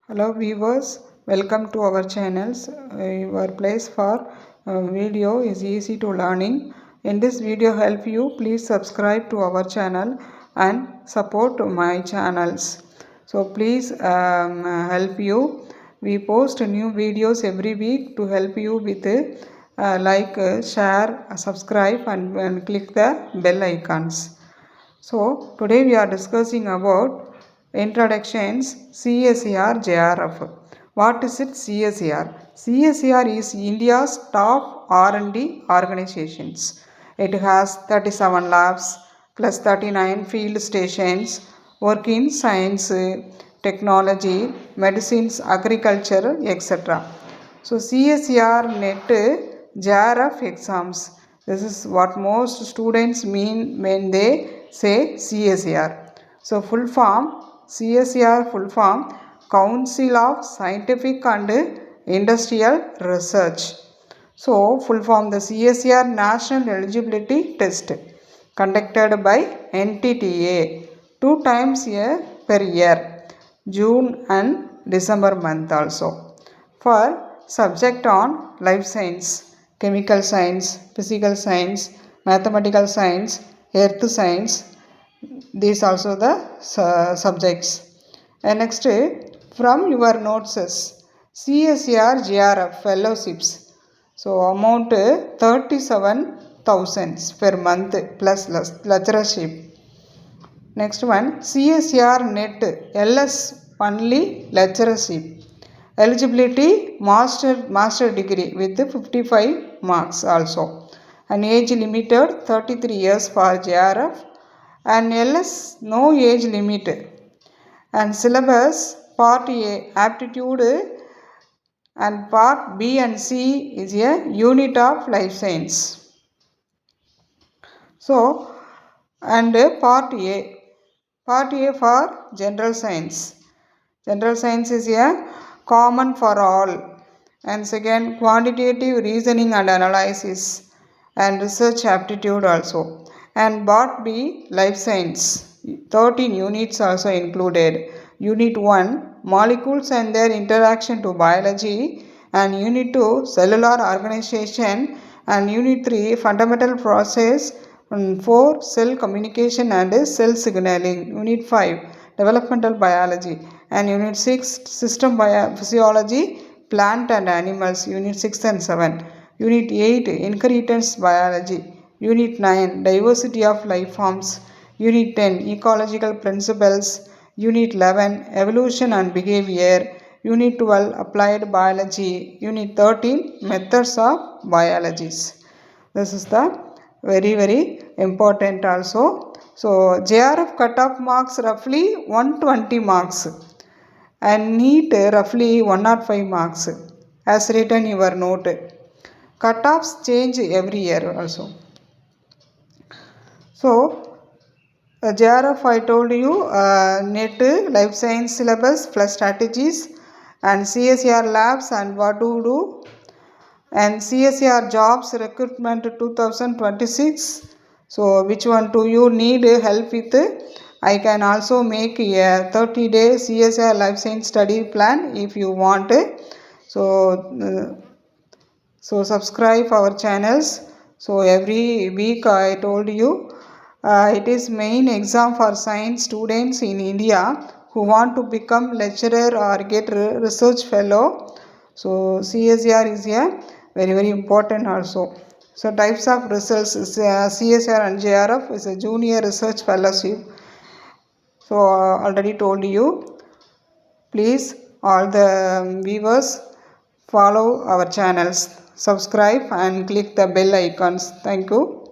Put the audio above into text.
Hello viewers, welcome to our channels. Your place for video is easy to learning. In this video help you, please subscribe to our channel and support my channels. So please help you. We post new videos every week to help you with share, subscribe and click the bell icons. So today we are discussing about introductions CSIR JRF. What is it CSIR? CSIR is India's top R&D organizations. It has 37 labs plus 39 field stations work in science, technology, medicines, agriculture, etc. So CSIR-NET JRF exams. This is what most students mean when they say CSIR. So full form, CSIR full form, Council of Scientific and Industrial Research. So full form, the CSIR National Eligibility Test conducted by NTTA 2 times per year, June and December month also. For subject on life science, chemical science, physical science, mathematical science, earth science, these also the subjects. And next, from your notes, CSIR GRF fellowships. So amount 37,000 per month plus lecturership. Next one, CSIR-NET LS only lecturership. Eligibility master degree with 55 marks also. And age limited 33 years for JRF and LS no age limit. And syllabus part A aptitude and part B and C is a unit of life science. So and part A for general science. General science is a common for all. And second, quantitative reasoning and analysis and research aptitude also. And part B, life science. 13 units also included. Unit 1, molecules and their interaction to biology. And Unit 2, cellular organization. And Unit 3, fundamental process. And 4, cell communication and cell signaling. Unit 5, developmental biology. And Unit 6, system physiology, plant and animals. Unit 6 and 7. Unit 8, inheritance biology. Unit 9, diversity of life forms. Unit 10, ecological principles. Unit 11, evolution and behavior. Unit 12, applied biology. Unit 13, methods of biologies. This is the very important also. So JRF cutoff marks roughly 120 marks and NEET roughly 105 marks as written in your note. Cutoffs change every year also. So JRF I told you, NET life science syllabus plus strategies and CSIR labs and what to do, and CSIR jobs recruitment 2026. So which one do you need help with? I can also make a 30-day CSIR life science study plan if you want. So subscribe our channels. So every week I told you it is main exam for science students in India who want to become lecturer or get research fellow. So CSIR is a very important also. So types of results, CSIR and JRF is a junior research fellowship. So already told you. Please all the viewers follow our channels, subscribe and click the bell icons. Thank you.